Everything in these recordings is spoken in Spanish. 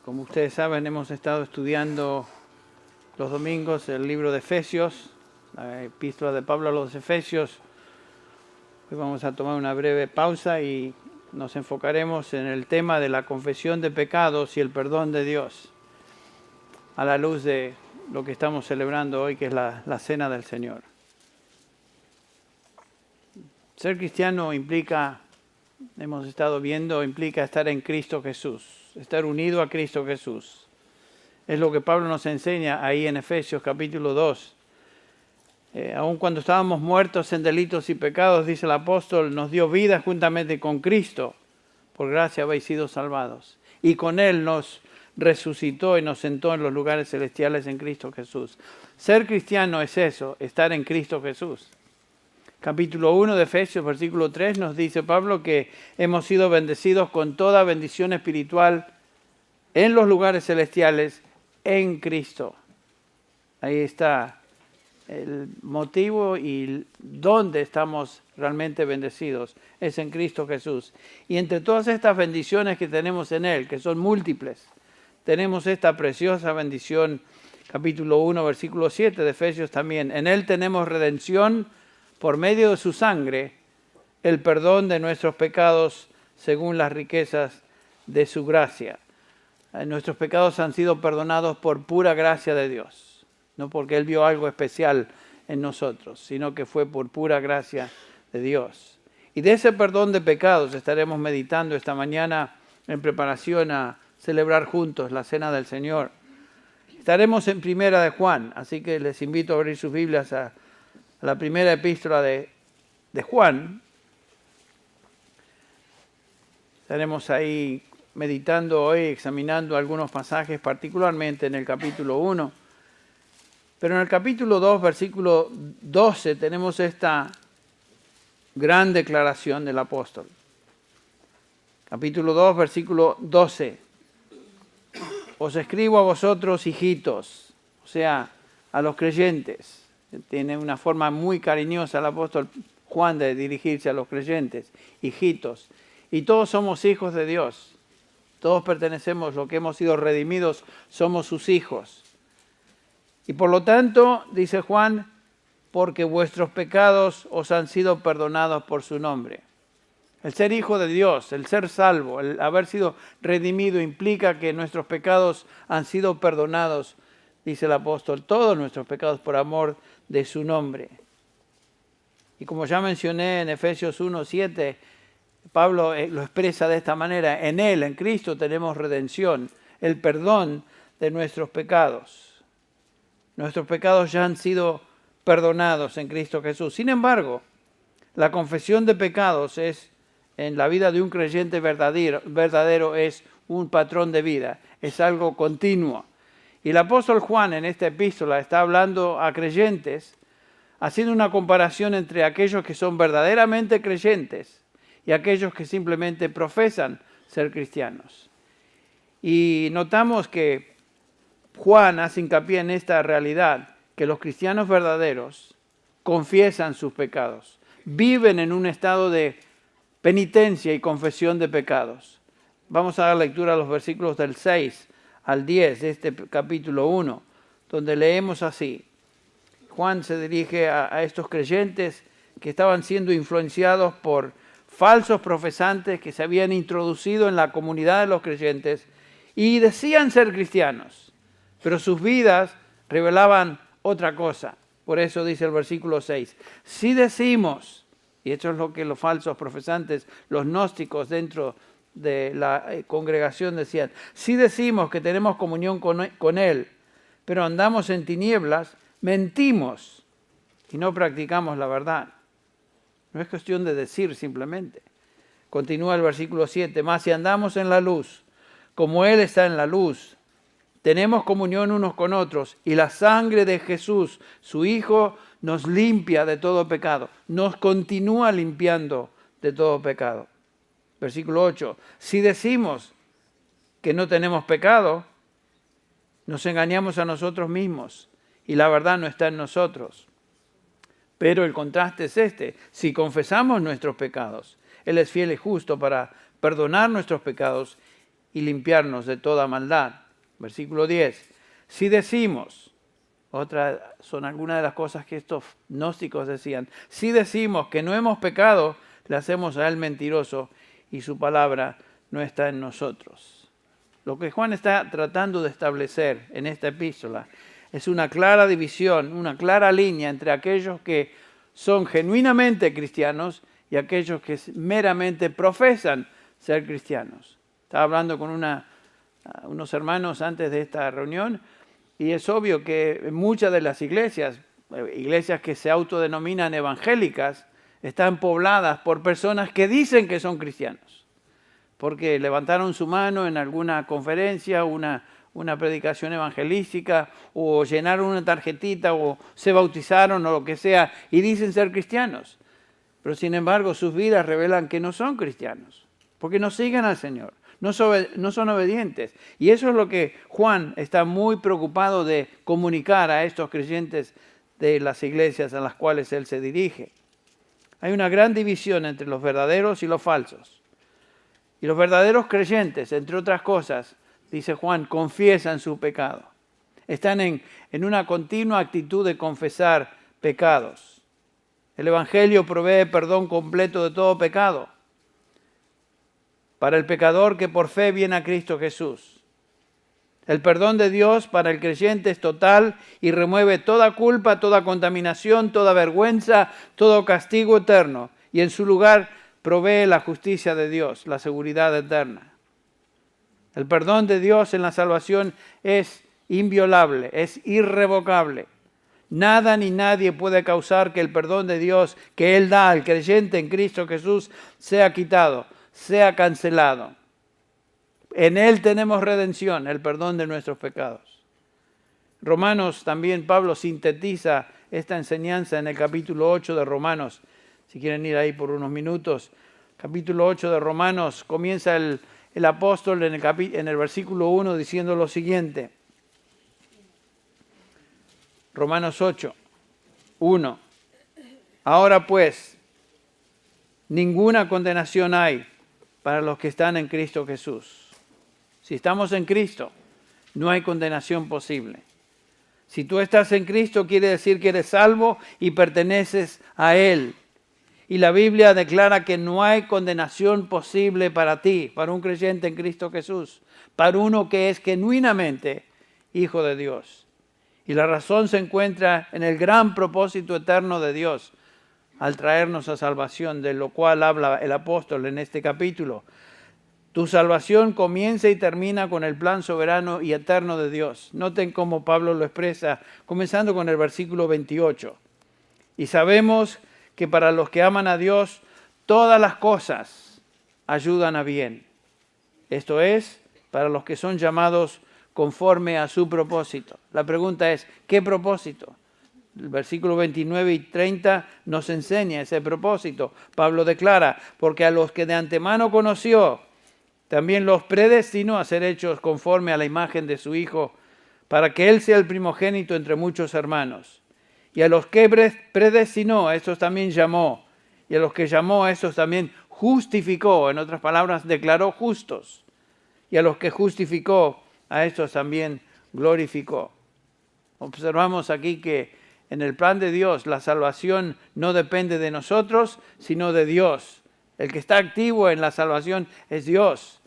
Como ustedes saben, hemos estado estudiando los domingos el libro de Efesios, la epístola de Pablo a los Efesios. Hoy vamos a tomar una breve pausa y nos enfocaremos en el tema de la confesión de pecados y el perdón de Dios, a la luz de lo que estamos celebrando hoy, que es la Cena del Señor. Ser cristiano implica, hemos estado viendo, implica estar en Cristo Jesús, estar unido a Cristo Jesús. Es lo que Pablo nos enseña ahí en Efesios capítulo 2. Aun cuando estábamos muertos en delitos y pecados, dice el apóstol, nos dio vida juntamente con Cristo. Por gracia habéis sido salvados. Y con Él nos resucitó y nos sentó en los lugares celestiales en Cristo Jesús. Ser cristiano es eso, estar en Cristo Jesús. Capítulo 1 de Efesios, versículo 3, nos dice Pablo que hemos sido bendecidos con toda bendición espiritual en los lugares celestiales en Cristo. Ahí está el motivo y dónde estamos realmente bendecidos, es en Cristo Jesús. Y entre todas estas bendiciones que tenemos en Él, que son múltiples, tenemos esta preciosa bendición, capítulo 1, versículo 7 de Efesios también. En Él tenemos redención por medio de su sangre, el perdón de nuestros pecados según las riquezas de su gracia. Nuestros pecados han sido perdonados por pura gracia de Dios, no porque Él vio algo especial en nosotros, sino que fue por pura gracia de Dios. Y de ese perdón de pecados estaremos meditando esta mañana en preparación a celebrar juntos la Cena del Señor. Estaremos en Primera de Juan, así que les invito a abrir sus Biblias a la primera epístola de Juan. Estaremos ahí meditando hoy, examinando algunos pasajes, particularmente en el capítulo 1. Pero en el capítulo 2, versículo 12, tenemos esta gran declaración del apóstol. Capítulo 2, versículo 12. Os escribo a vosotros, hijitos, o sea, a los creyentes. Tiene una forma muy cariñosa el apóstol Juan de dirigirse a los creyentes, hijitos. Y todos somos hijos de Dios. Todos pertenecemos, lo que hemos sido redimidos, somos sus hijos. Y por lo tanto, dice Juan, porque vuestros pecados os han sido perdonados por su nombre. El ser hijo de Dios, el ser salvo, el haber sido redimido implica que nuestros pecados han sido perdonados, dice el apóstol, todos nuestros pecados por amor de su nombre. Y como ya mencioné en Efesios 1:7, Pablo lo expresa de esta manera: en Él, en Cristo, tenemos redención, el perdón de nuestros pecados. Nuestros pecados ya han sido perdonados en Cristo Jesús. Sin embargo, la confesión de pecados es, en la vida de un creyente verdadero, es un patrón de vida, es algo continuo. Y el apóstol Juan en esta epístola está hablando a creyentes, haciendo una comparación entre aquellos que son verdaderamente creyentes y aquellos que simplemente profesan ser cristianos. Y notamos que Juan hace hincapié en esta realidad, que los cristianos verdaderos confiesan sus pecados, viven en un estado de penitencia y confesión de pecados. Vamos a dar lectura a los versículos del 6 al 10 de este capítulo 1, donde leemos así. Juan se dirige a estos creyentes que estaban siendo influenciados por falsos profesantes que se habían introducido en la comunidad de los creyentes y decían ser cristianos, pero sus vidas revelaban otra cosa. Por eso dice el versículo 6, si decimos, y esto es lo que los falsos profesantes, los gnósticos dentro de la congregación decían, si decimos que tenemos comunión con Él, pero andamos en tinieblas, mentimos y no practicamos la verdad. No es cuestión de decir simplemente. Continúa el versículo 7, mas si andamos en la luz, como Él está en la luz, tenemos comunión unos con otros y la sangre de Jesús, su Hijo, nos limpia de todo pecado, nos continúa limpiando de todo pecado. Versículo 8, si decimos que no tenemos pecado, nos engañamos a nosotros mismos y la verdad no está en nosotros. Pero el contraste es este, si confesamos nuestros pecados, Él es fiel y justo para perdonar nuestros pecados y limpiarnos de toda maldad. Versículo 10. Si decimos, son algunas de las cosas que estos gnósticos decían, si decimos que no hemos pecado, le hacemos a él mentiroso y su palabra no está en nosotros. Lo que Juan está tratando de establecer en esta epístola es una clara división, una clara línea entre aquellos que son genuinamente cristianos y aquellos que meramente profesan ser cristianos. Estaba hablando con unos hermanos antes de esta reunión y es obvio que muchas de las iglesias que se autodenominan evangélicas, están pobladas por personas que dicen que son cristianos, porque levantaron su mano en alguna conferencia, una predicación evangelística, o llenaron una tarjetita, o se bautizaron, o lo que sea, y dicen ser cristianos. Pero sin embargo, sus vidas revelan que no son cristianos, porque no siguen al Señor, no son obedientes. Y eso es lo que Juan está muy preocupado de comunicar a estos creyentes de las iglesias a las cuales él se dirige. Hay una gran división entre los verdaderos y los falsos. Y los verdaderos creyentes, entre otras cosas, dice Juan, confiesan su pecado. Están en una continua actitud de confesar pecados. El Evangelio provee perdón completo de todo pecado para el pecador que por fe viene a Cristo Jesús. El perdón de Dios para el creyente es total y remueve toda culpa, toda contaminación, toda vergüenza, todo castigo eterno. Y en su lugar provee la justicia de Dios, la seguridad eterna. El perdón de Dios en la salvación es inviolable, es irrevocable. Nada ni nadie puede causar que el perdón de Dios que Él da al creyente en Cristo Jesús sea quitado, sea cancelado. En Él tenemos redención, el perdón de nuestros pecados. Romanos también, Pablo sintetiza esta enseñanza en el capítulo 8 de Romanos. Si quieren ir ahí por unos minutos. Capítulo 8 de Romanos, comienza el apóstol en el versículo 1 diciendo lo siguiente. Romanos 8, 1. Ahora pues, ninguna condenación hay para los que están en Cristo Jesús. Si estamos en Cristo, no hay condenación posible. Si tú estás en Cristo, quiere decir que eres salvo y perteneces a Él. Y la Biblia declara que no hay condenación posible para ti, para un creyente en Cristo Jesús, para uno que es genuinamente hijo de Dios. Y la razón se encuentra en el gran propósito eterno de Dios al traernos a salvación, de lo cual habla el apóstol en este capítulo. Tu salvación comienza y termina con el plan soberano y eterno de Dios. Noten cómo Pablo lo expresa, comenzando con el versículo 28. Y sabemos que para los que aman a Dios, todas las cosas ayudan a bien. Esto es, para los que son llamados conforme a su propósito. La pregunta es, ¿qué propósito? El versículo 29 y 30 nos enseña ese propósito. Pablo declara, porque a los que de antemano conoció, también los predestinó a ser hechos conforme a la imagen de su Hijo, para que Él sea el primogénito entre muchos hermanos. Y a los que predestinó, a estos también llamó. Y a los que llamó, a estos también justificó. En otras palabras, declaró justos. Y a los que justificó, a estos también glorificó. Observamos aquí que en el plan de Dios la salvación no depende de nosotros, sino de Dios. El que está activo en la salvación es Dios.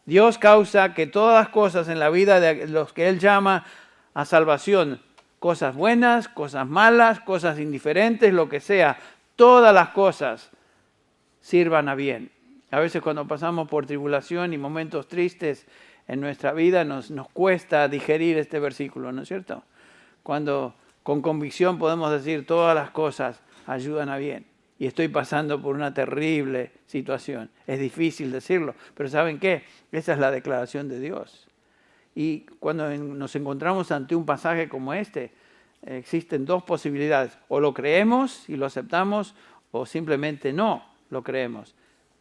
Dios causa que todas las cosas en la vida de los que Él llama a salvación, cosas buenas, cosas malas, cosas indiferentes, lo que sea, todas las cosas sirvan a bien. A veces cuando pasamos por tribulación y momentos tristes en nuestra vida nos cuesta digerir este versículo, ¿no es cierto? Cuando con convicción podemos decir todas las cosas ayudan a bien. Y estoy pasando por una terrible situación. Es difícil decirlo, pero ¿saben qué? Esa es la declaración de Dios. Y cuando nos encontramos ante un pasaje como este, existen dos posibilidades. O lo creemos y lo aceptamos, o simplemente no lo creemos.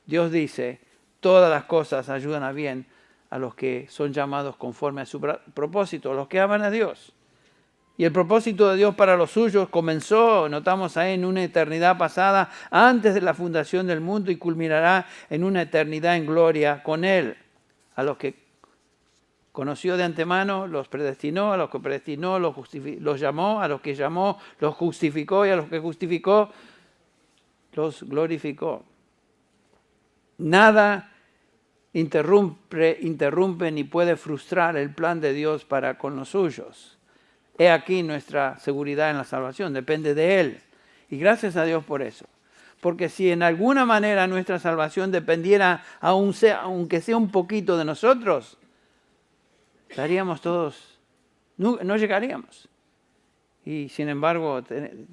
Dios dice, todas las cosas ayudan a bien a los que son llamados conforme a su propósito, a los que aman a Dios. Y el propósito de Dios para los suyos comenzó, notamos ahí, en una eternidad pasada, antes de la fundación del mundo, y culminará en una eternidad en gloria con Él. A los que conoció de antemano, los predestinó, a los que predestinó, los llamó, a los que llamó, los justificó, y a los que justificó, los glorificó. Nada interrumpe ni puede frustrar el plan de Dios para con los suyos. He aquí nuestra seguridad en la salvación, depende de Él. Y gracias a Dios por eso. Porque si en alguna manera nuestra salvación dependiera, aunque sea un poquito de nosotros, estaríamos todos, no llegaríamos. Y sin embargo,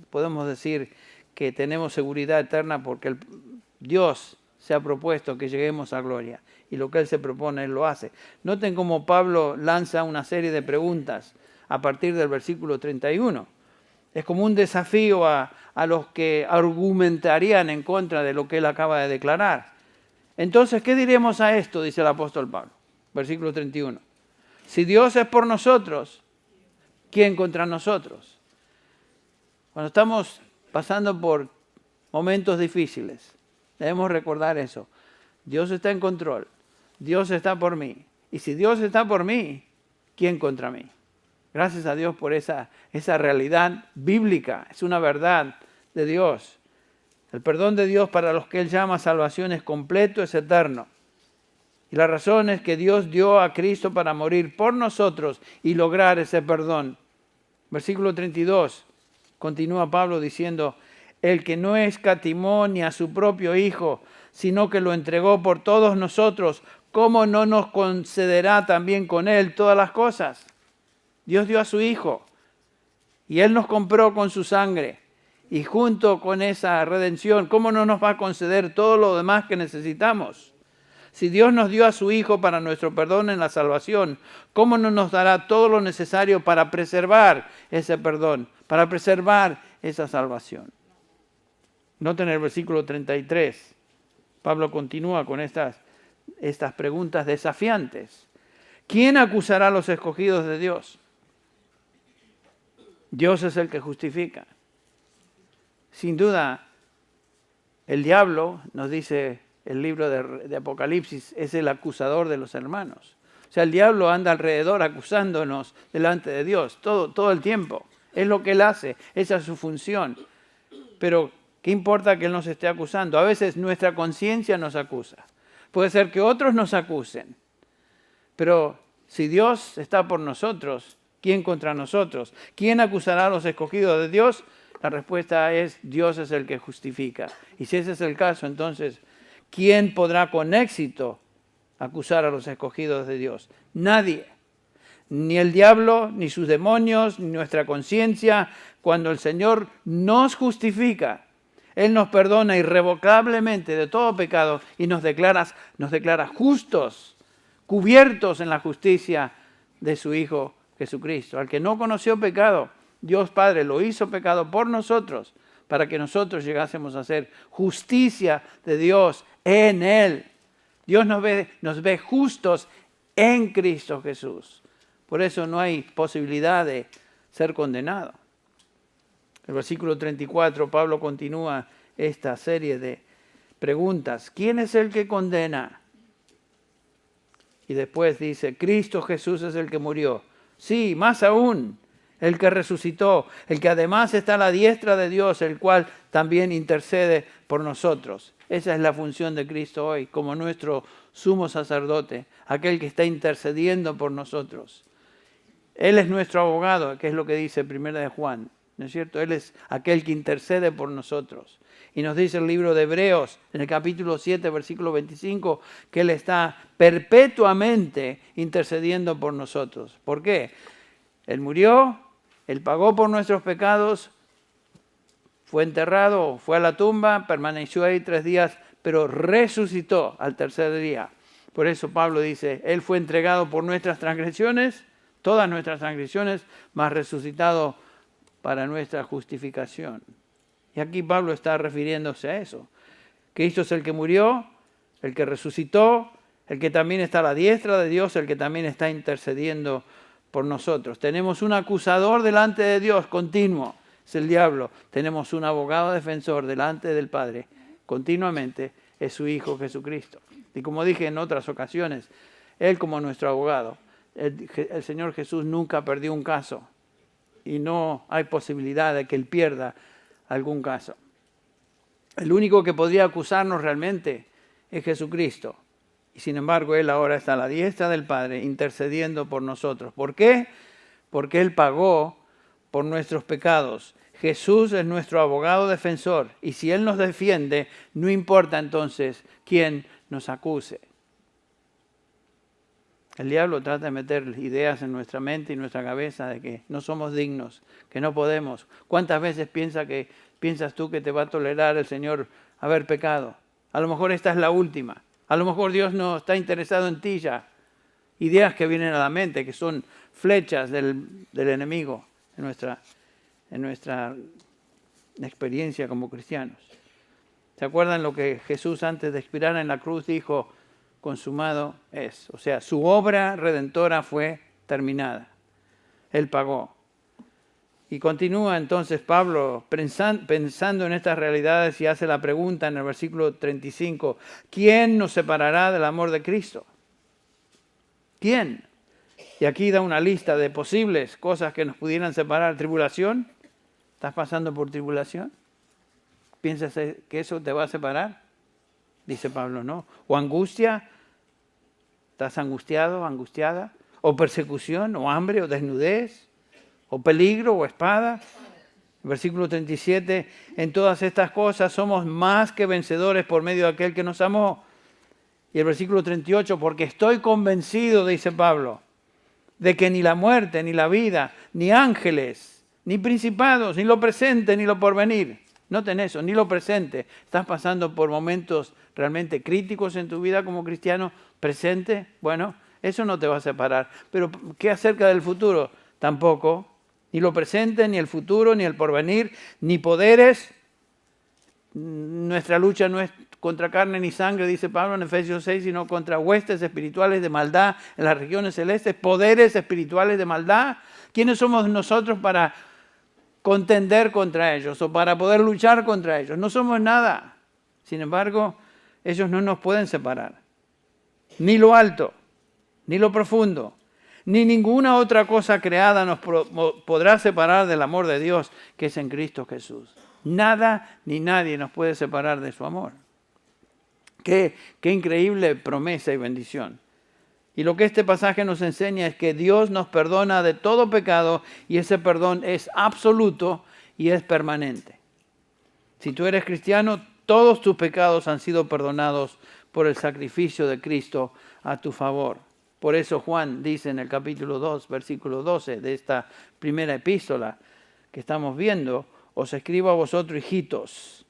podemos decir que tenemos seguridad eterna porque Dios se ha propuesto que lleguemos a gloria. Y lo que Él se propone, Él lo hace. Noten cómo Pablo lanza una serie de preguntas a partir del versículo 31. Es como un desafío a los que argumentarían en contra de lo que él acaba de declarar. Entonces, ¿qué diremos a esto? Dice el apóstol Pablo. Versículo 31. Si Dios es por nosotros, ¿quién contra nosotros? Cuando estamos pasando por momentos difíciles, debemos recordar eso. Dios está en control. Dios está por mí. Y si Dios está por mí, ¿quién contra mí? Gracias a Dios por esa realidad bíblica. Es una verdad de Dios. El perdón de Dios para los que Él llama salvación es completo, es eterno. Y la razón es que Dios dio a Cristo para morir por nosotros y lograr ese perdón. Versículo 32, continúa Pablo diciendo, el que no escatimó ni a su propio Hijo, sino que lo entregó por todos nosotros, ¿cómo no nos concederá también con Él todas las cosas? Dios dio a su Hijo y Él nos compró con su sangre. Y junto con esa redención, ¿cómo no nos va a conceder todo lo demás que necesitamos? Si Dios nos dio a su Hijo para nuestro perdón en la salvación, ¿cómo no nos dará todo lo necesario para preservar ese perdón, para preservar esa salvación? Noten el versículo 33. Pablo continúa con estas preguntas desafiantes. ¿Quién acusará a los escogidos de Dios? Dios es el que justifica. Sin duda, el diablo, nos dice el libro de Apocalipsis, es el acusador de los hermanos. O sea, el diablo anda alrededor acusándonos delante de Dios todo el tiempo. Es lo que él hace, esa es su función. Pero, ¿qué importa que él nos esté acusando? A veces nuestra conciencia nos acusa. Puede ser que otros nos acusen. Pero si Dios está por nosotros, ¿quién contra nosotros? ¿Quién acusará a los escogidos de Dios? La respuesta es, Dios es el que justifica. Y si ese es el caso, entonces, ¿quién podrá con éxito acusar a los escogidos de Dios? Nadie. Ni el diablo, ni sus demonios, ni nuestra conciencia. Cuando el Señor nos justifica, Él nos perdona irrevocablemente de todo pecado y nos declara justos, cubiertos en la justicia de su Hijo Jesucristo. Al que no conoció pecado, Dios Padre lo hizo pecado por nosotros, para que nosotros llegásemos a ser justicia de Dios en Él. Dios nos ve justos en Cristo Jesús. Por eso no hay posibilidad de ser condenado. El versículo 34, Pablo continúa esta serie de preguntas. ¿Quién es el que condena? Y después dice, Cristo Jesús es el que murió. Sí, más aún, el que resucitó, el que además está a la diestra de Dios, el cual también intercede por nosotros. Esa es la función de Cristo hoy, como nuestro sumo sacerdote, aquel que está intercediendo por nosotros. Él es nuestro abogado, que es lo que dice 1 de Juan, ¿no es cierto? Él es aquel que intercede por nosotros. Y nos dice el libro de Hebreos, en el capítulo 7, versículo 25, que Él está perpetuamente intercediendo por nosotros. ¿Por qué? Él murió, Él pagó por nuestros pecados, fue enterrado, fue a la tumba, permaneció ahí 3 días, pero resucitó al tercer día. Por eso Pablo dice, Él fue entregado por nuestras transgresiones, todas nuestras transgresiones, mas resucitado para nuestra justificación. Y aquí Pablo está refiriéndose a eso. Cristo es el que murió, el que resucitó, el que también está a la diestra de Dios, el que también está intercediendo por nosotros. Tenemos un acusador delante de Dios continuo, es el diablo. Tenemos un abogado defensor delante del Padre, continuamente, es su Hijo Jesucristo. Y como dije en otras ocasiones, Él como nuestro abogado. El Señor Jesús nunca perdió un caso y no hay posibilidad de que Él pierda algún caso. El único que podría acusarnos realmente es Jesucristo. Y sin embargo, Él ahora está a la diestra del Padre intercediendo por nosotros. ¿Por qué? Porque Él pagó por nuestros pecados. Jesús es nuestro abogado defensor. Y si Él nos defiende, no importa entonces quién nos acuse. El diablo trata de meter ideas en nuestra mente y nuestra cabeza de que no somos dignos, que no podemos. ¿Cuántas veces piensas tú que te va a tolerar el Señor haber pecado? A lo mejor esta es la última. A lo mejor Dios no está interesado en ti ya. Ideas que vienen a la mente, que son flechas del enemigo en nuestra experiencia como cristianos. ¿Se acuerdan lo que Jesús antes de expirar en la cruz dijo? Consumado es. O sea, su obra redentora fue terminada. Él pagó. Y continúa entonces Pablo pensando en estas realidades y hace la pregunta en el versículo 35. ¿Quién nos separará del amor de Cristo? ¿Quién? Y aquí da una lista de posibles cosas que nos pudieran separar. ¿Tribulación? ¿Estás pasando por tribulación? ¿Piensas que eso te va a separar? Dice Pablo, no. ¿O angustia? ¿Estás angustiado, angustiada? ¿O persecución? ¿O hambre? ¿O desnudez? ¿O peligro? ¿O espada? Versículo 37. En todas estas cosas somos más que vencedores por medio de aquel que nos amó. Y el versículo 38. Porque estoy convencido, dice Pablo, de que ni la muerte, ni la vida, ni ángeles, ni principados, ni lo presente, ni lo porvenir. Noten eso, ni lo presente. Estás pasando por momentos realmente críticos en tu vida como cristiano. Presente, bueno, eso no te va a separar. Pero ¿qué acerca del futuro? Tampoco. Ni lo presente, ni el futuro, ni el porvenir, ni poderes. Nuestra lucha no es contra carne ni sangre, dice Pablo en Efesios 6, sino contra huestes espirituales de maldad en las regiones celestes, poderes espirituales de maldad. ¿Quiénes somos nosotros para contender contra ellos o para poder luchar contra ellos? No somos nada. Sin embargo, ellos no nos pueden separar. Ni lo alto, ni lo profundo, ni ninguna otra cosa creada nos podrá separar del amor de Dios que es en Cristo Jesús. Nada ni nadie nos puede separar de su amor. Qué increíble promesa y bendición. Y lo que este pasaje nos enseña es que Dios nos perdona de todo pecado y ese perdón es absoluto y es permanente. Si tú eres cristiano, todos tus pecados han sido perdonados por el sacrificio de Cristo a tu favor. Por eso Juan dice en el capítulo 2, versículo 12 de esta primera epístola que estamos viendo, os escribo a vosotros, hijitos,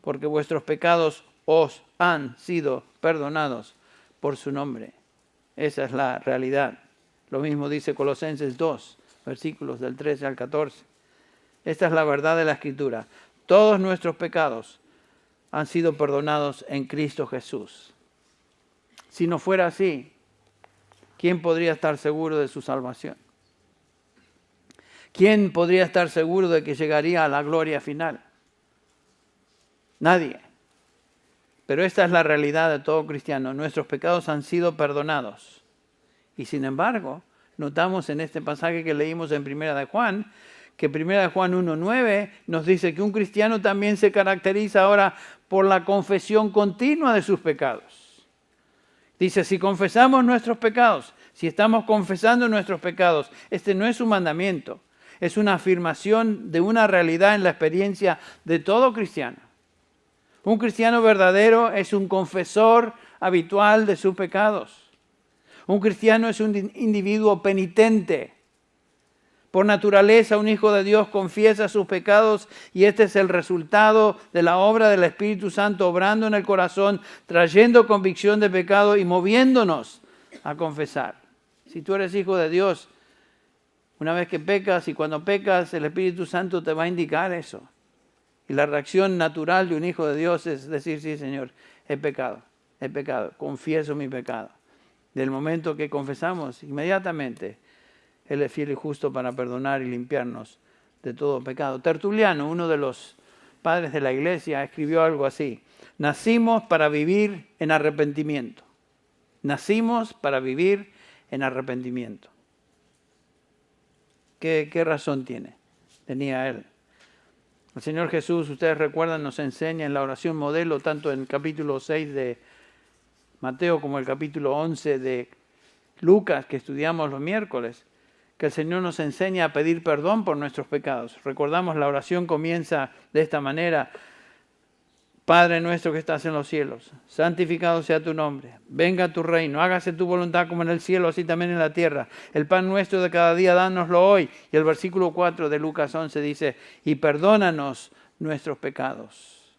porque vuestros pecados os han sido perdonados por su nombre. Esa es la realidad. Lo mismo dice Colosenses 2, versículos del 13 al 14. Esta es la verdad de la Escritura. Todos nuestros pecados han sido perdonados en Cristo Jesús. Si no fuera así, ¿quién podría estar seguro de su salvación? ¿Quién podría estar seguro de que llegaría a la gloria final? Nadie. Pero esta es la realidad de todo cristiano. Nuestros pecados han sido perdonados. Y sin embargo, notamos en este pasaje que leímos en Primera de Juan, que Primera de Juan 1:9 nos dice que un cristiano también se caracteriza ahora por la confesión continua de sus pecados. Dice, si confesamos nuestros pecados, si estamos confesando nuestros pecados, este no es un mandamiento, es una afirmación de una realidad en la experiencia de todo cristiano. Un cristiano verdadero es un confesor habitual de sus pecados. Un cristiano es un individuo penitente. Por naturaleza, un hijo de Dios confiesa sus pecados y este es el resultado de la obra del Espíritu Santo obrando en el corazón, trayendo convicción de pecado y moviéndonos a confesar. Si tú eres hijo de Dios, una vez que pecas y cuando pecas, el Espíritu Santo te va a indicar eso. Y la reacción natural de un hijo de Dios es decir, sí, Señor, he pecado, confieso mi pecado. Del momento que confesamos, inmediatamente, Él es fiel y justo para perdonar y limpiarnos de todo pecado. Tertuliano, uno de los padres de la iglesia, escribió algo así. Nacimos para vivir en arrepentimiento. Nacimos para vivir en arrepentimiento. ¿Qué razón tenía él? El Señor Jesús, ustedes recuerdan, nos enseña en la oración modelo, tanto en el capítulo 6 de Mateo como el capítulo 11 de Lucas, que estudiamos los miércoles, que el Señor nos enseña a pedir perdón por nuestros pecados. Recordamos, la oración comienza de esta manera: Padre nuestro que estás en los cielos, santificado sea tu nombre, venga tu reino, hágase tu voluntad como en el cielo, así también en la tierra. El pan nuestro de cada día, dánoslo hoy. Y el versículo 4 de Lucas 11 dice: y perdónanos nuestros pecados.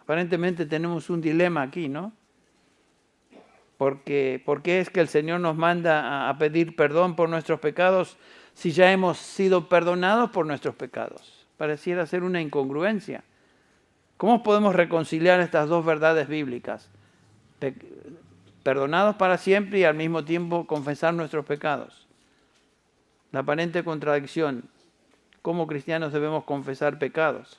Aparentemente tenemos un dilema aquí, ¿no? ¿Por qué es que el Señor nos manda a pedir perdón por nuestros pecados si ya hemos sido perdonados por nuestros pecados? Pareciera ser una incongruencia. ¿Cómo podemos reconciliar estas dos verdades bíblicas? Perdonados para siempre y al mismo tiempo confesar nuestros pecados. La aparente contradicción. ¿Cómo cristianos debemos confesar pecados?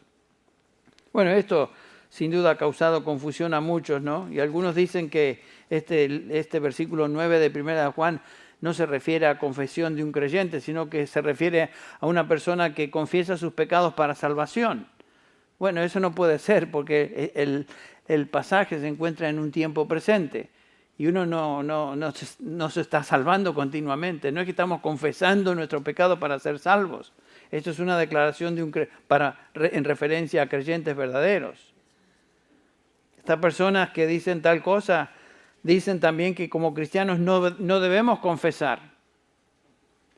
Bueno, esto sin duda ha causado confusión a muchos, ¿no? Y algunos dicen que este versículo 9 de 1 de Juan no se refiere a confesión de un creyente, sino que se refiere a una persona que confiesa sus pecados para salvación. Bueno, eso no puede ser, porque el pasaje se encuentra en un tiempo presente y uno no se está salvando continuamente. No es que estamos confesando nuestro pecado para ser salvos. Esto es una declaración en referencia a creyentes verdaderos. Estas personas que dicen tal cosa dicen también que como cristianos no debemos confesar.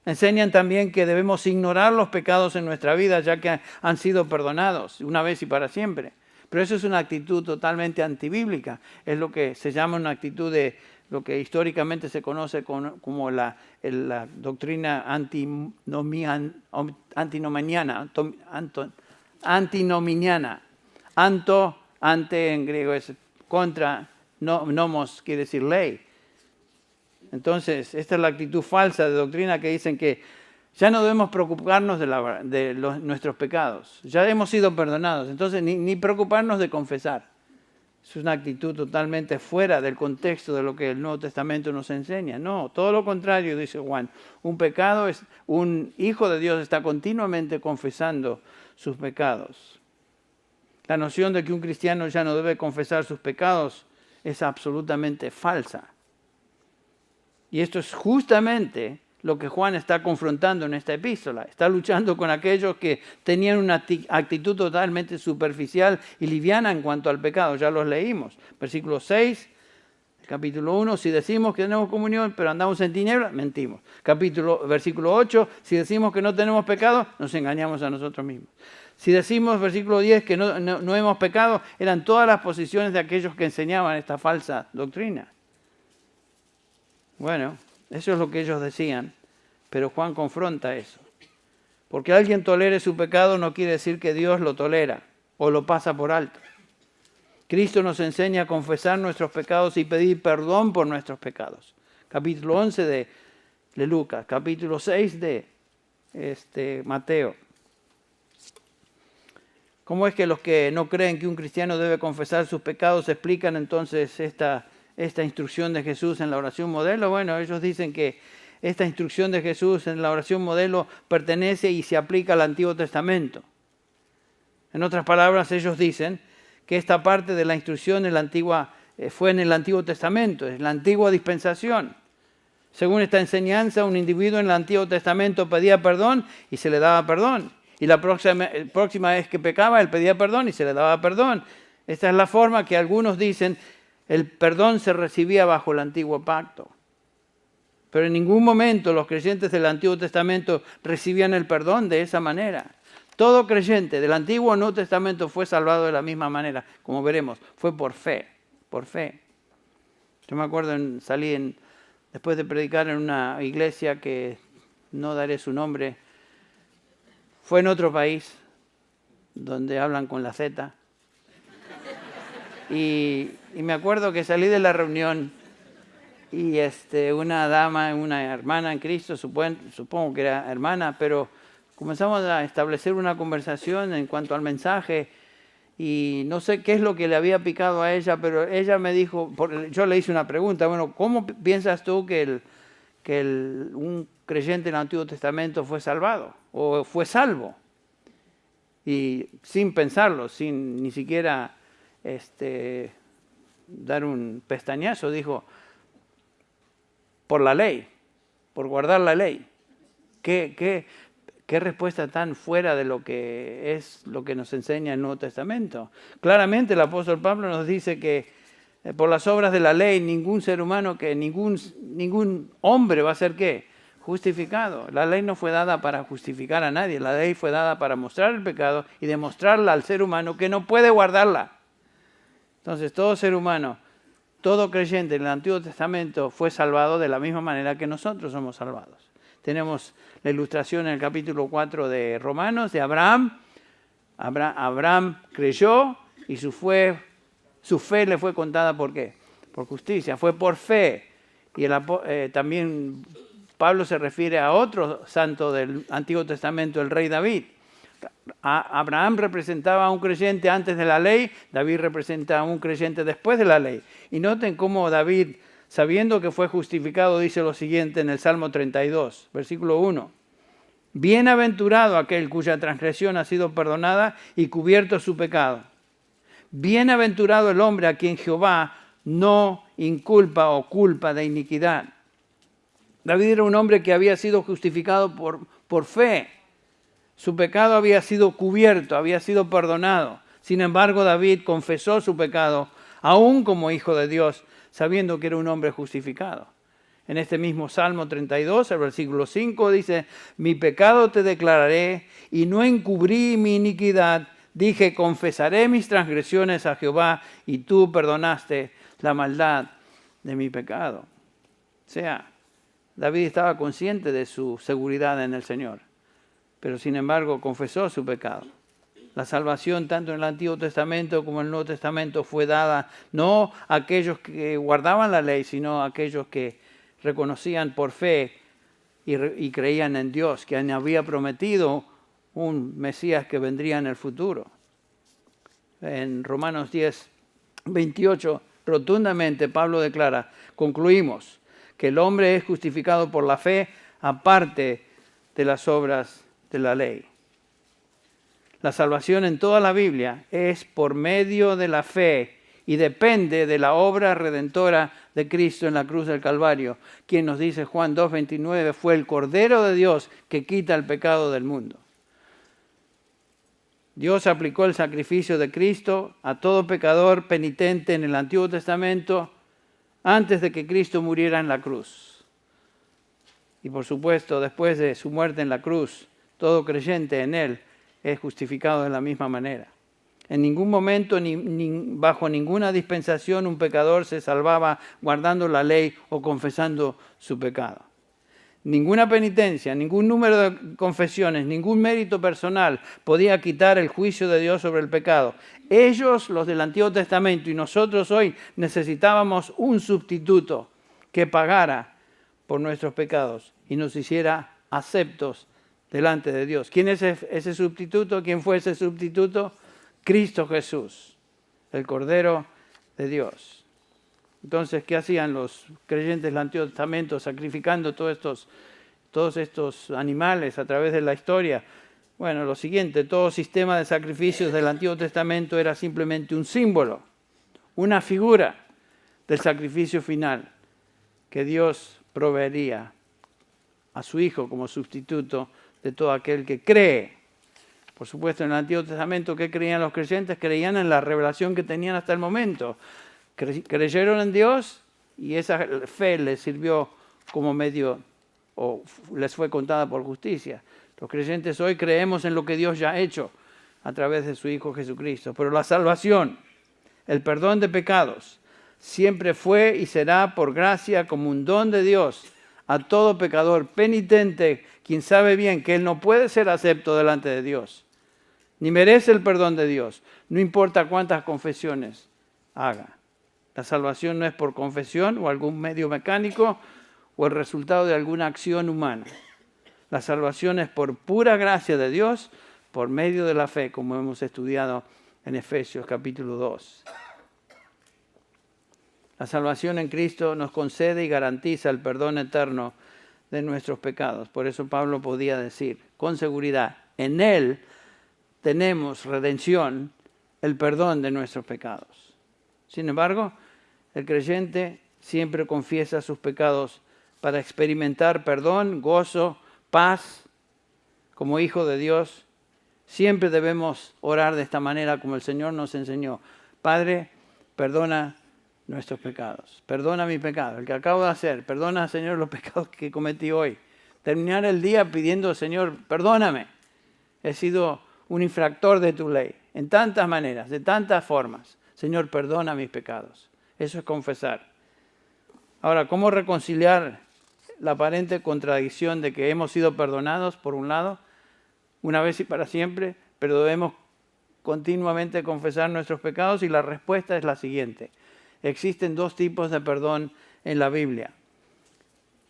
Enseñan también que debemos ignorar los pecados en nuestra vida ya que han sido perdonados una vez y para siempre. Pero eso es una actitud totalmente antibíblica. Es lo que se llama una actitud de lo que históricamente se conoce como la doctrina antinominiana. Ante en griego es contra, nomos quiere decir ley. Entonces, esta es la actitud falsa de doctrina que dicen que ya no debemos preocuparnos de nuestros pecados. Ya hemos sido perdonados, entonces ni preocuparnos de confesar. Es una actitud totalmente fuera del contexto de lo que el Nuevo Testamento nos enseña. No, todo lo contrario, dice Juan. Un hijo de Dios está continuamente confesando sus pecados. La noción de que un cristiano ya no debe confesar sus pecados es absolutamente falsa. Y esto es justamente lo que Juan está confrontando en esta epístola. Está luchando con aquellos que tenían una actitud totalmente superficial y liviana en cuanto al pecado. Ya los leímos. Versículo 6, capítulo 1, si decimos que tenemos comunión pero andamos en tinieblas, mentimos. Versículo 8, si decimos que no tenemos pecado, nos engañamos a nosotros mismos. Si decimos, versículo 10, que no hemos pecado, eran todas las posiciones de aquellos que enseñaban esta falsa doctrina. Bueno, eso es lo que ellos decían, pero Juan confronta eso. Porque alguien tolere su pecado no quiere decir que Dios lo tolera o lo pasa por alto. Cristo nos enseña a confesar nuestros pecados y pedir perdón por nuestros pecados. Capítulo 11 de Lucas, capítulo 6 de Mateo. ¿Cómo es que los que no creen que un cristiano debe confesar sus pecados explican entonces esta instrucción de Jesús en la oración modelo? Bueno, ellos dicen que esta instrucción de Jesús en la oración modelo pertenece y se aplica al Antiguo Testamento. En otras palabras, ellos dicen que esta parte de la instrucción fue en el Antiguo Testamento, es la antigua dispensación. Según esta enseñanza, un individuo en el Antiguo Testamento pedía perdón y se le daba perdón. Y la próxima vez que pecaba, él pedía perdón y se le daba perdón. Esta es la forma que algunos dicen el perdón se recibía bajo el antiguo pacto. Pero en ningún momento los creyentes del Antiguo Testamento recibían el perdón de esa manera. Todo creyente del Antiguo o Nuevo Testamento fue salvado de la misma manera, como veremos, fue por fe, por fe. Yo me acuerdo, después de predicar en una iglesia que no daré su nombre, fue en otro país, donde hablan con la Z. Y me acuerdo que salí de la reunión y una dama, una hermana en Cristo, supongo que era hermana, pero comenzamos a establecer una conversación en cuanto al mensaje y no sé qué es lo que le había picado a ella, pero ella me dijo, yo le hice una pregunta, bueno, ¿cómo piensas tú que un creyente en el Antiguo Testamento fue salvado o fue salvo? Y sin pensarlo, sin ni siquiera dar un pestañazo, dijo, por la ley, por guardar la ley. ¿Qué respuesta tan fuera de lo que es lo que nos enseña el Nuevo Testamento? Claramente el apóstol Pablo nos dice que por las obras de la ley ningún ser humano, ningún hombre va a ser ¿qué? Justificado. La ley no fue dada para justificar a nadie, la ley fue dada para mostrar el pecado y demostrarle al ser humano que no puede guardarla. Entonces todo ser humano, todo creyente en el Antiguo Testamento fue salvado de la misma manera que nosotros somos salvados. Tenemos la ilustración en el capítulo 4 de Romanos de Abraham. Abraham creyó y su fe le fue contada ¿por qué? Por justicia, fue por fe. Y también Pablo se refiere a otro santo del Antiguo Testamento, el rey David. Abraham representaba a un creyente antes de la ley, David representa a un creyente después de la ley. Y noten cómo David, sabiendo que fue justificado, dice lo siguiente en el Salmo 32, versículo 1. Bienaventurado aquel cuya transgresión ha sido perdonada y cubierto su pecado. Bienaventurado el hombre a quien Jehová no inculpa o culpa de iniquidad. David era un hombre que había sido justificado por fe. Su pecado había sido cubierto, había sido perdonado. Sin embargo, David confesó su pecado, aún como hijo de Dios, sabiendo que era un hombre justificado. En este mismo Salmo 32, el versículo 5, dice, mi pecado te declararé y no encubrí mi iniquidad. Dije, confesaré mis transgresiones a Jehová y tú perdonaste la maldad de mi pecado. O sea, David estaba consciente de su seguridad en el Señor, pero sin embargo confesó su pecado. La salvación tanto en el Antiguo Testamento como en el Nuevo Testamento fue dada no a aquellos que guardaban la ley, sino a aquellos que reconocían por fe y creían en Dios, que había prometido un Mesías que vendría en el futuro. En Romanos 10, 28, rotundamente Pablo declara, concluimos que el hombre es justificado por la fe aparte de las obras de la ley. La salvación en toda la Biblia es por medio de la fe y depende de la obra redentora de Cristo en la cruz del Calvario, quien nos dice Juan 2:29, fue el Cordero de Dios que quita el pecado del mundo. Dios aplicó el sacrificio de Cristo a todo pecador penitente en el Antiguo Testamento antes de que Cristo muriera en la cruz. Y por supuesto, después de su muerte en la cruz, todo creyente en Él es justificado de la misma manera. En ningún momento, ni bajo ninguna dispensación, un pecador se salvaba guardando la ley o confesando su pecado. Ninguna penitencia, ningún número de confesiones, ningún mérito personal podía quitar el juicio de Dios sobre el pecado. Ellos, los del Antiguo Testamento, y nosotros hoy necesitábamos un sustituto que pagara por nuestros pecados y nos hiciera aceptos delante de Dios. ¿Quién es ese sustituto? ¿Quién fue ese sustituto? Cristo Jesús, el Cordero de Dios. Entonces, ¿qué hacían los creyentes del Antiguo Testamento sacrificando todos estos animales a través de la historia? Bueno, lo siguiente, todo sistema de sacrificios del Antiguo Testamento era simplemente un símbolo, una figura del sacrificio final que Dios proveería a su Hijo como sustituto de todo aquel que cree. Por supuesto, en el Antiguo Testamento, ¿qué creían los creyentes? Creían en la revelación que tenían hasta el momento. Creyeron en Dios y esa fe les sirvió como medio o les fue contada por justicia. Los creyentes hoy creemos en lo que Dios ya ha hecho a través de su Hijo Jesucristo. Pero la salvación, el perdón de pecados, siempre fue y será por gracia como un don de Dios a todo pecador penitente, quien sabe bien que él no puede ser acepto delante de Dios, ni merece el perdón de Dios, no importa cuántas confesiones haga. La salvación no es por confesión o algún medio mecánico o el resultado de alguna acción humana. La salvación es por pura gracia de Dios, por medio de la fe, como hemos estudiado en Efesios capítulo 2. La salvación en Cristo nos concede y garantiza el perdón eterno de nuestros pecados. Por eso Pablo podía decir con seguridad, en Él tenemos redención, el perdón de nuestros pecados. Sin embargo, el creyente siempre confiesa sus pecados para experimentar perdón, gozo, paz. Como hijo de Dios, siempre debemos orar de esta manera como el Señor nos enseñó. Padre, perdona nuestros pecados. Perdona mi pecado, el que acabo de hacer. Perdona, Señor, los pecados que cometí hoy. Terminar el día pidiendo, Señor, perdóname. He sido un infractor de tu ley. En tantas maneras, de tantas formas. Señor, perdona mis pecados. Eso es confesar. Ahora, ¿cómo reconciliar la aparente contradicción de que hemos sido perdonados, por un lado, una vez y para siempre, pero debemos continuamente confesar nuestros pecados? Y la respuesta es la siguiente. Existen dos tipos de perdón en la Biblia.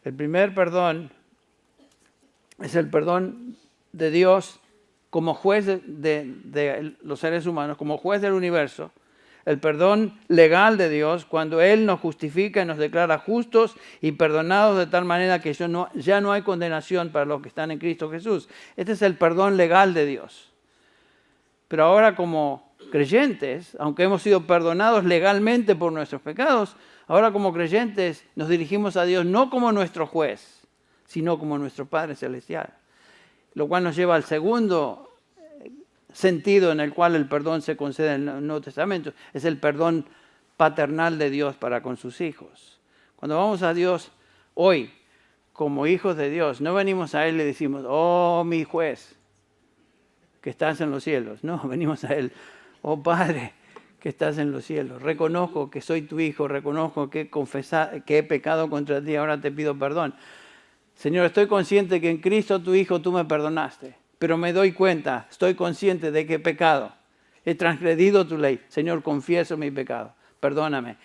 El primer perdón es el perdón de Dios como juez de los seres humanos, como juez del universo. El perdón legal de Dios cuando Él nos justifica y nos declara justos y perdonados de tal manera que ya no hay condenación para los que están en Cristo Jesús. Este es el perdón legal de Dios. Pero ahora como creyentes, aunque hemos sido perdonados legalmente por nuestros pecados, ahora como creyentes nos dirigimos a Dios no como nuestro juez, sino como nuestro Padre Celestial. Lo cual nos lleva al segundo sentido en el cual el perdón se concede en el Nuevo Testamento. Es el perdón paternal de Dios para con sus hijos. Cuando vamos a Dios hoy, como hijos de Dios, no venimos a Él y le decimos, oh mi juez, que estás en los cielos. No, venimos a Él, oh Padre, que estás en los cielos. Reconozco que soy tu hijo, reconozco que he pecado contra ti, ahora te pido perdón. Señor, estoy consciente que en Cristo tu Hijo tú me perdonaste, pero me doy cuenta, estoy consciente de que he pecado, he transgredido tu ley. Señor, confieso mi pecado, perdóname.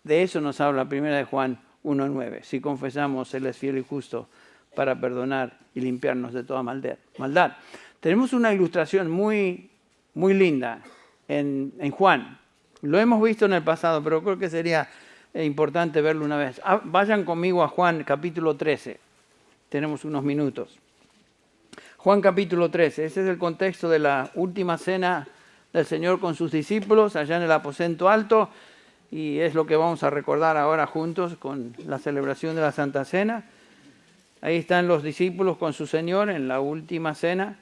De eso nos habla 1 Juan 1:9. Si confesamos, Él es fiel y justo para perdonar y limpiarnos de toda maldad. Tenemos una ilustración muy, muy linda en Juan. Lo hemos visto en el pasado, pero creo que sería importante verlo una vez. Vayan conmigo a Juan capítulo 13. Tenemos unos minutos. Juan capítulo 13, ese es el contexto de la última cena del Señor con sus discípulos allá en el aposento alto, y es lo que vamos a recordar ahora juntos con la celebración de la Santa Cena. Ahí están los discípulos con su Señor en la última cena.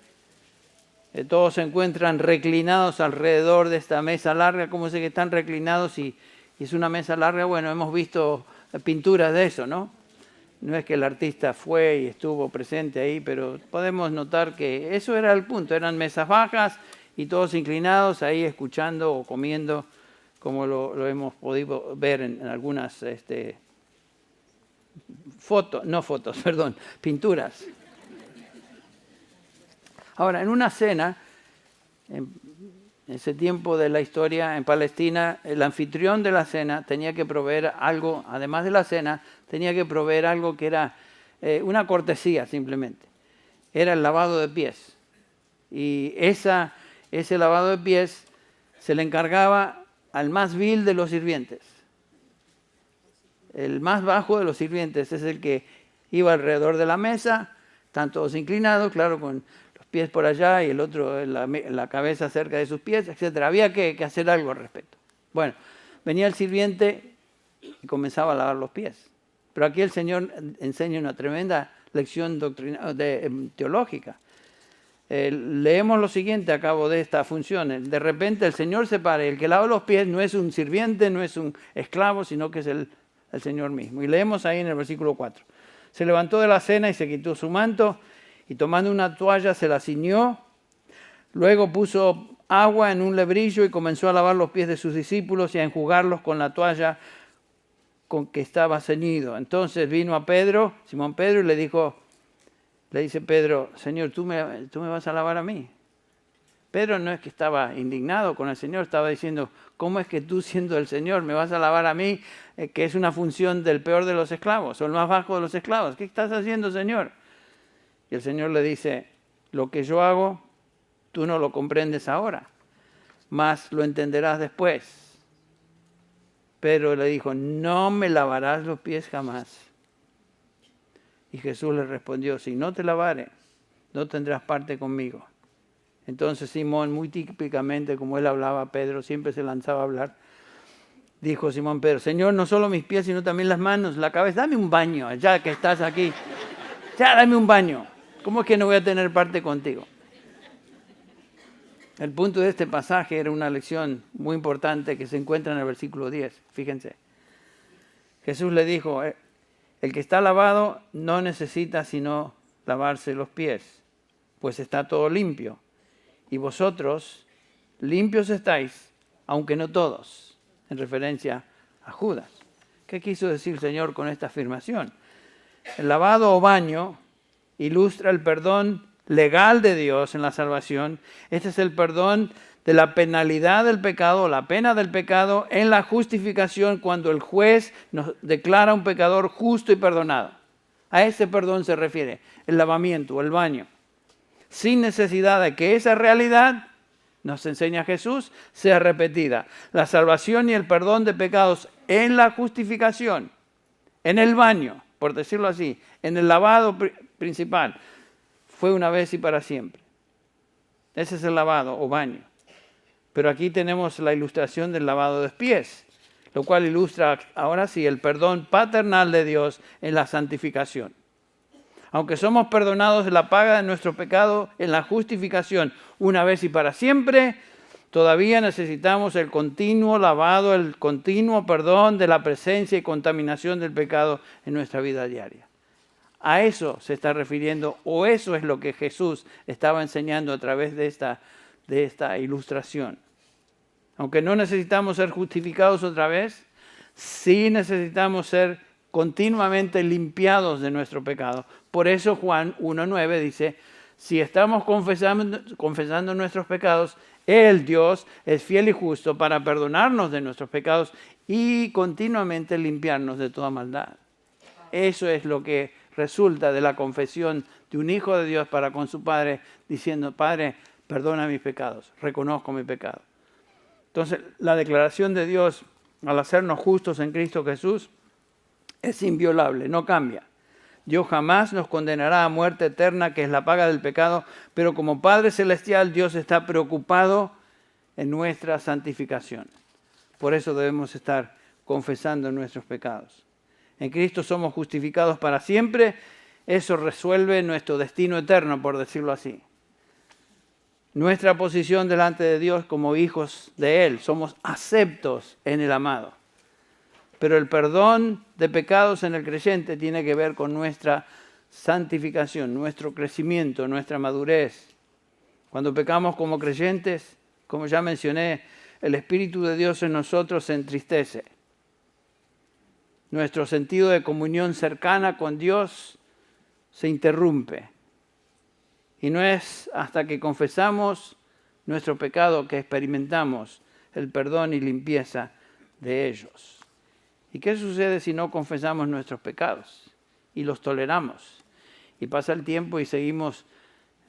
Todos se encuentran reclinados alrededor de esta mesa larga. ¿Cómo sé que están reclinados y es una mesa larga? Bueno, hemos visto pinturas de eso, ¿no? No es que el artista fue y estuvo presente ahí, pero podemos notar que eso era el punto. Eran mesas bajas y todos inclinados ahí escuchando o comiendo, como lo hemos podido ver en algunas pinturas. Ahora, en una cena, en ese tiempo de la historia en Palestina, el anfitrión de la cena tenía que proveer algo, además de la cena, tenía que proveer algo que era una cortesía simplemente. Era el lavado de pies. Y ese lavado de pies se le encargaba al más vil de los sirvientes. El más bajo de los sirvientes es el que iba alrededor de la mesa, están todos inclinados, claro, con los pies por allá y el otro la cabeza cerca de sus pies, etc. Había que hacer algo al respecto. Bueno, venía el sirviente y comenzaba a lavar los pies. Pero aquí el Señor enseña una tremenda lección teológica. Leemos lo siguiente a cabo de esta función. De repente el Señor se para y el que lava los pies no es un sirviente, no es un esclavo, sino que es el Señor mismo. Y leemos ahí en el versículo 4. Se levantó de la cena y se quitó su manto y tomando una toalla se la ciñó. Luego puso agua en un lebrillo y comenzó a lavar los pies de sus discípulos y a enjugarlos con la toalla con que estaba ceñido. Entonces vino a Pedro, Simón Pedro, y le dice Pedro, Señor, ¿tú me vas a lavar a mí? Pedro no es que estaba indignado con el Señor, estaba diciendo, ¿cómo es que tú siendo el Señor me vas a lavar a mí, que es una función del peor de los esclavos, o el más bajo de los esclavos? ¿Qué estás haciendo, Señor? Y el Señor le dice, lo que yo hago, tú no lo comprendes ahora, mas lo entenderás después. Pedro le dijo, no me lavarás los pies jamás. Y Jesús le respondió, si no te lavare, no tendrás parte conmigo. Entonces Simón, muy típicamente, como él hablaba a Pedro, siempre se lanzaba a hablar, dijo Simón Pedro, Señor, no solo mis pies, sino también las manos, la cabeza, dame un baño, ya que estás aquí, ya dame un baño. ¿Cómo es que no voy a tener parte contigo? El punto de este pasaje era una lección muy importante que se encuentra en el versículo 10. Fíjense. Jesús le dijo, el que está lavado no necesita sino lavarse los pies, pues está todo limpio. Y vosotros limpios estáis, aunque no todos, en referencia a Judas. ¿Qué quiso decir el Señor con esta afirmación? El lavado o baño ilustra el perdón legal de Dios en la salvación. Este es el perdón de la penalidad del pecado, la pena del pecado en la justificación cuando el juez nos declara un pecador justo y perdonado. A ese perdón se refiere el lavamiento o el baño. Sin necesidad de que esa realidad, nos enseña Jesús, sea repetida. La salvación y el perdón de pecados en la justificación, en el baño, por decirlo así, en el lavado principal, fue una vez y para siempre. Ese es el lavado o baño. Pero aquí tenemos la ilustración del lavado de pies, lo cual ilustra ahora sí el perdón paternal de Dios en la santificación. Aunque somos perdonados de la paga de nuestro pecado en la justificación una vez y para siempre, todavía necesitamos el continuo lavado, el continuo perdón de la presencia y contaminación del pecado en nuestra vida diaria. A eso se está refiriendo, o eso es lo que Jesús estaba enseñando a través de esta ilustración. Aunque no necesitamos ser justificados otra vez, sí necesitamos ser continuamente limpiados de nuestro pecado. Por eso Juan 1:9 dice, si estamos confesando nuestros pecados, Él, Dios, es fiel y justo para perdonarnos de nuestros pecados y continuamente limpiarnos de toda maldad. Eso es lo que resulta de la confesión de un hijo de Dios para con su Padre, diciendo, Padre, perdona mis pecados, reconozco mi pecado. Entonces, la declaración de Dios al hacernos justos en Cristo Jesús es inviolable, no cambia. Dios jamás nos condenará a muerte eterna, que es la paga del pecado, pero como Padre Celestial, Dios está preocupado en nuestra santificación. Por eso debemos estar confesando nuestros pecados. En Cristo somos justificados para siempre. Eso resuelve nuestro destino eterno, por decirlo así. Nuestra posición delante de Dios como hijos de Él. Somos aceptos en el amado. Pero el perdón de pecados en el creyente tiene que ver con nuestra santificación, nuestro crecimiento, nuestra madurez. Cuando pecamos como creyentes, como ya mencioné, el Espíritu de Dios en nosotros se entristece. Nuestro sentido de comunión cercana con Dios se interrumpe. Y no es hasta que confesamos nuestro pecado que experimentamos el perdón y limpieza de ellos. ¿Y qué sucede si no confesamos nuestros pecados y los toleramos? Y pasa el tiempo y seguimos,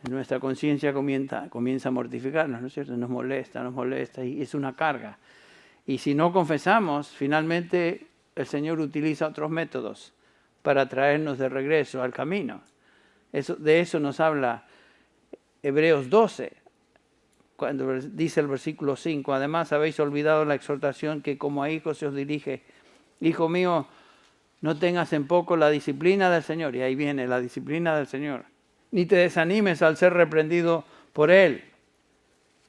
nuestra conciencia comienza a mortificarnos, ¿no es cierto? Nos molesta y es una carga. Y si no confesamos, finalmente el Señor utiliza otros métodos para traernos de regreso al camino. De eso nos habla Hebreos 12, cuando dice el versículo 5, además habéis olvidado la exhortación que como a hijos se os dirige. Hijo mío, no tengas en poco la disciplina del Señor. Y ahí viene la disciplina del Señor. Ni te desanimes al ser reprendido por Él.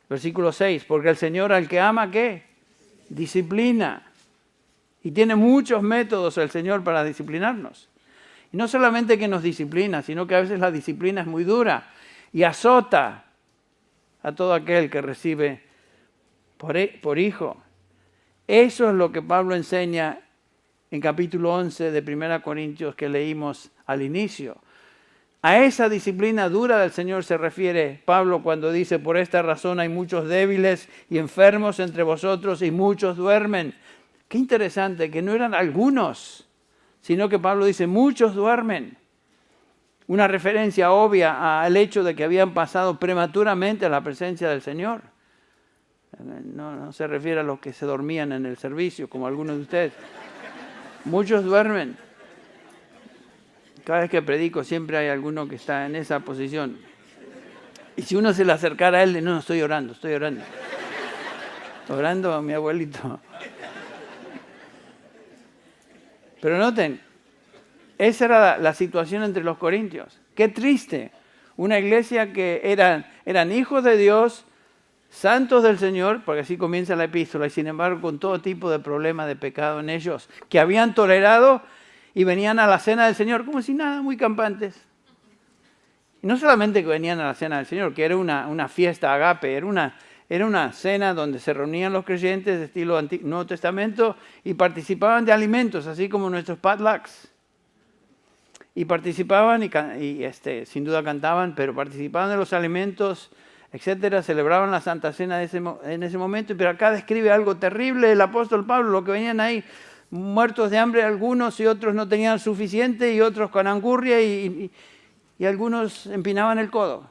Versículo 6, porque el Señor al que ama, ¿qué? Disciplina. Y tiene muchos métodos el Señor para disciplinarnos. Y no solamente que nos disciplina, sino que a veces la disciplina es muy dura y azota a todo aquel que recibe por hijo. Eso es lo que Pablo enseña en capítulo 11 de 1 Corintios que leímos al inicio. A esa disciplina dura del Señor se refiere Pablo cuando dice, por esta razón hay muchos débiles y enfermos entre vosotros y muchos duermen. Qué interesante que no eran algunos, sino que Pablo dice, muchos duermen. Una referencia obvia al hecho de que habían pasado prematuramente a la presencia del Señor. No se refiere a los que se dormían en el servicio, como algunos de ustedes. Muchos duermen. Cada vez que predico siempre hay alguno que está en esa posición. Y si uno se le acercara a él, no, estoy orando. Orando a mi abuelito. Pero noten, esa era la situación entre los corintios. Qué triste. Una iglesia que eran hijos de Dios, santos del Señor, porque así comienza la epístola, y sin embargo con todo tipo de problemas de pecado en ellos, que habían tolerado y venían a la cena del Señor como si nada, muy campantes. Y no solamente que venían a la cena del Señor, que era una fiesta agape, era una cena donde se reunían los creyentes de estilo Nuevo Testamento y participaban de alimentos, así como nuestros potlucks. Y participaban y sin duda cantaban, pero participaban de los alimentos, etcétera, celebraban la Santa Cena en ese momento. Pero acá describe algo terrible el apóstol Pablo, lo que venían ahí, muertos de hambre algunos y otros no tenían suficiente y otros con angurria y algunos empinaban el codo.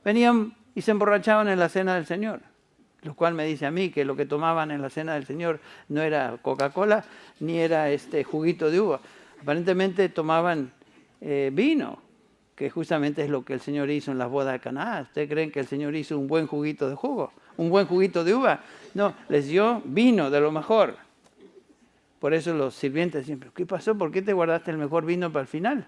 Venían y se emborrachaban en la cena del Señor, lo cual me dice a mí que lo que tomaban en la cena del Señor no era Coca-Cola ni era juguito de uva. Aparentemente tomaban vino, que justamente es lo que el Señor hizo en las bodas de Caná. ¿Ustedes creen que el Señor hizo un buen juguito de jugo? ¿Un buen juguito de uva? No, les dio vino de lo mejor. Por eso los sirvientes siempre, ¿qué pasó? ¿Por qué te guardaste el mejor vino para el final?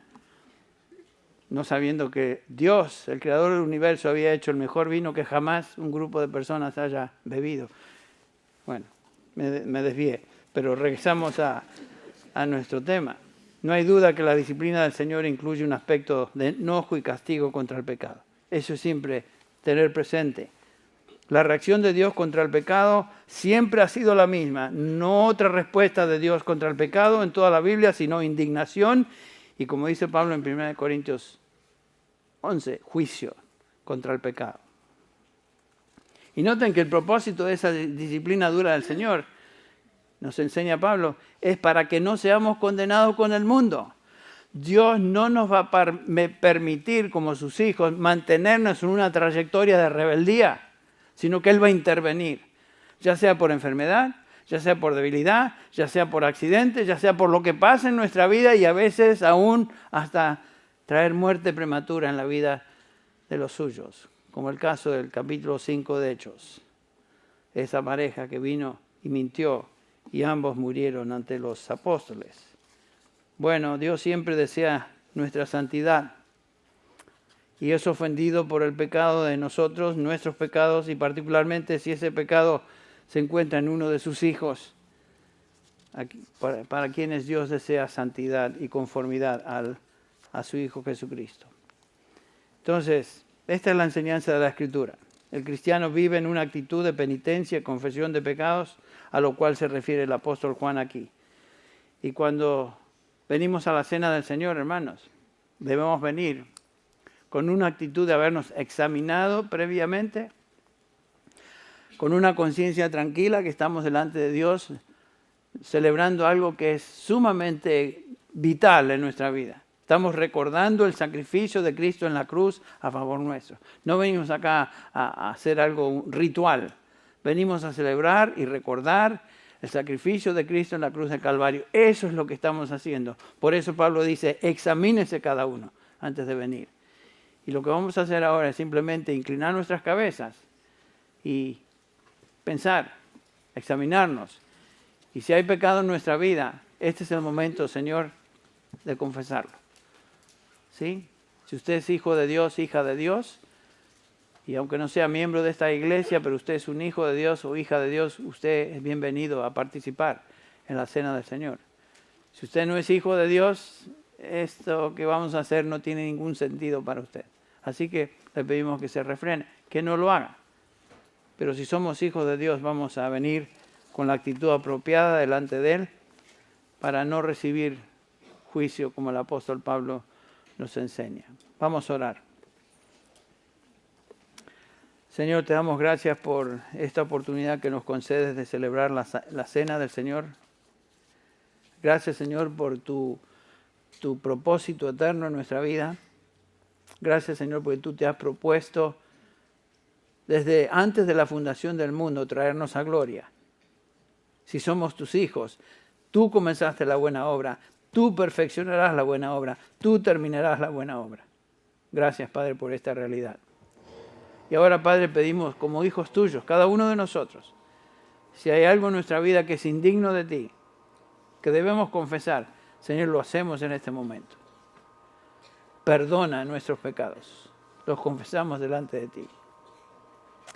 No sabiendo que Dios, el creador del universo, había hecho el mejor vino que jamás un grupo de personas haya bebido. Bueno, me desvié, pero regresamos a nuestro tema. No hay duda que la disciplina del Señor incluye un aspecto de enojo y castigo contra el pecado. Eso es siempre tener presente. La reacción de Dios contra el pecado siempre ha sido la misma. No otra respuesta de Dios contra el pecado en toda la Biblia, sino indignación. Y como dice Pablo en 1 Corintios 11, juicio contra el pecado. Y noten que el propósito de esa disciplina dura del Señor, nos enseña Pablo, es para que no seamos condenados con el mundo. Dios no nos va a permitir, como sus hijos, mantenernos en una trayectoria de rebeldía, sino que Él va a intervenir, ya sea por enfermedad, ya sea por debilidad, ya sea por accidente, ya sea por lo que pasa en nuestra vida y a veces aún hasta traer muerte prematura en la vida de los suyos, como el caso del capítulo 5 de Hechos. Esa pareja que vino y mintió y ambos murieron ante los apóstoles. Bueno, Dios siempre desea nuestra santidad y es ofendido por el pecado de nosotros, nuestros pecados, y particularmente si ese pecado se encuentra en uno de sus hijos, para quienes Dios desea santidad y conformidad a su Hijo Jesucristo. Entonces, esta es la enseñanza de la Escritura. El cristiano vive en una actitud de penitencia y confesión de pecados, a lo cual se refiere el apóstol Juan aquí. Y cuando venimos a la cena del Señor, hermanos, debemos venir con una actitud de habernos examinado previamente, con una conciencia tranquila que estamos delante de Dios, celebrando algo que es sumamente vital en nuestra vida. Estamos recordando el sacrificio de Cristo en la cruz a favor nuestro. No venimos acá a hacer algo ritual. Venimos a celebrar y recordar el sacrificio de Cristo en la cruz del Calvario. Eso es lo que estamos haciendo. Por eso Pablo dice, examínese cada uno antes de venir. Y lo que vamos a hacer ahora es simplemente inclinar nuestras cabezas y pensar, examinarnos. Y si hay pecado en nuestra vida, este es el momento, Señor, de confesarlo. ¿Sí? Si usted es hijo de Dios, hija de Dios, y aunque no sea miembro de esta iglesia, pero usted es un hijo de Dios o hija de Dios, usted es bienvenido a participar en la cena del Señor. Si usted no es hijo de Dios, esto que vamos a hacer no tiene ningún sentido para usted. Así que le pedimos que se refrene, que no lo haga. Pero si somos hijos de Dios, vamos a venir con la actitud apropiada delante de Él para no recibir juicio como el apóstol Pablo nos enseña. Vamos a orar. Señor, te damos gracias por esta oportunidad que nos concedes de celebrar la cena del Señor. Gracias, Señor, por tu propósito eterno en nuestra vida. Gracias, Señor, porque tú te has propuesto desde antes de la fundación del mundo, traernos a gloria. Si somos tus hijos, tú comenzaste la buena obra, tú perfeccionarás la buena obra, tú terminarás la buena obra. Gracias, Padre, por esta realidad. Y ahora, Padre, pedimos como hijos tuyos, cada uno de nosotros, si hay algo en nuestra vida que es indigno de ti, que debemos confesar, Señor, lo hacemos en este momento. Perdona nuestros pecados, los confesamos delante de ti.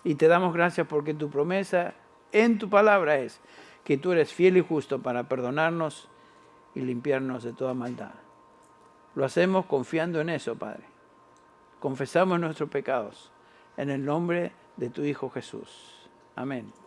Y te damos gracias porque tu promesa en tu palabra es que tú eres fiel y justo para perdonarnos y limpiarnos de toda maldad. Lo hacemos confiando en eso, Padre. Confesamos nuestros pecados en el nombre de tu Hijo Jesús. Amén.